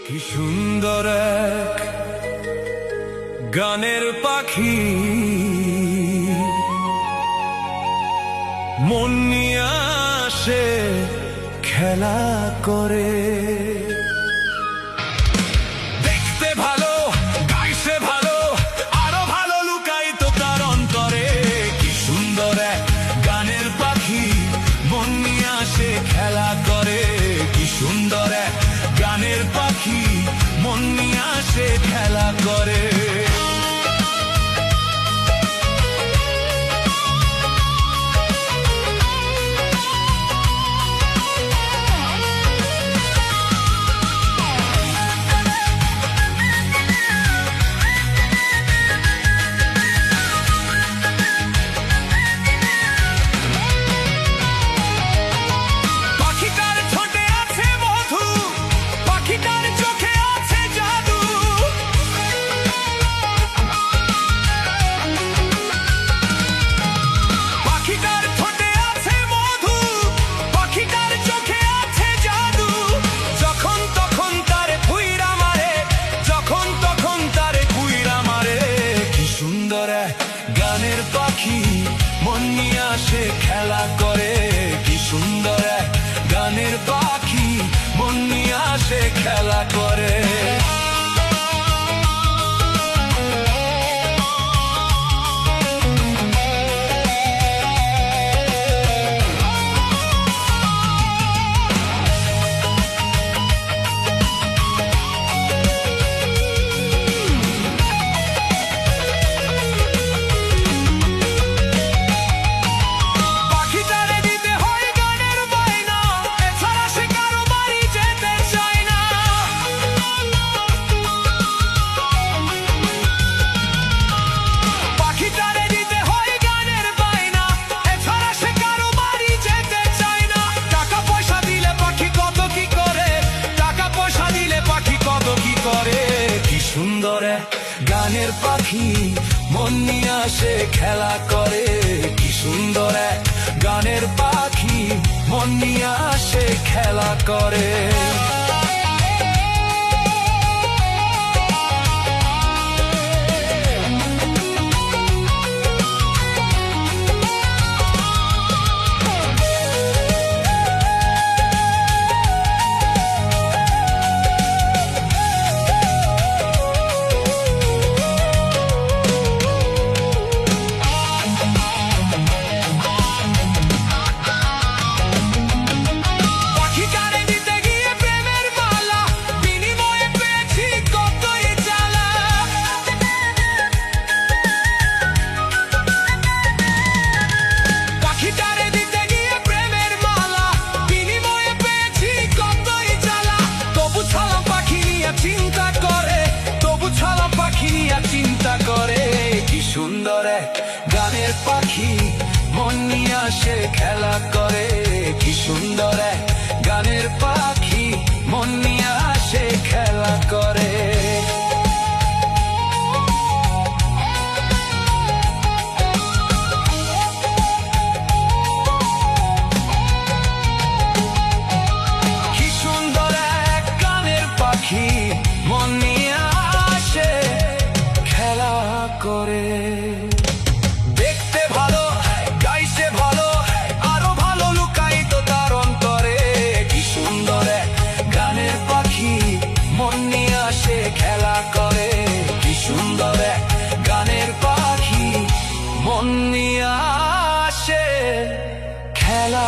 কি সুন্দর এক গানের পাখি, মন নিয়ে আসে খেলা করে। দেখতে ভালো, গাইছে ভালো, আরো ভালো লুকায়িত তার অন্তরে। কি সুন্দর এক গানের পাখি, মন নিয়ে আসে খেলা করে। কি সুন্দর এক গানের পাখি, মন নিয়ে আসে খেলা করে। গানের পাখি, মন নিয়ে আসে খেলা করে। কি সুন্দর এক গানের পাখি, মন নিয়ে আসে খেলা করে। সুন্দর গানের পাখি, মন নিয়ে আসে খেলা করে। কি সুন্দর গানের পাখি, মন নিয়ে আসে খেলা করে। চিন্তা করে কি সুন্দর গানের পাখি, মন নিয়ে আসে খেলা করে। কি সুন্দর গানের পাখি, মন নিয়ে আসে খেলা করে। কি সুন্দর গানের পাখি, মন নিয়ে আসে খেলা করে। দেখতে ভালো, গাইছে ভালো, আরো ভালো লুকায়িত তার অন্তরে। কি সুন্দর গানের পাখি, মন নিয়ে আসে খেলা করে। কি সুন্দর গানের পাখি, মন নিয়ে আসে খেলা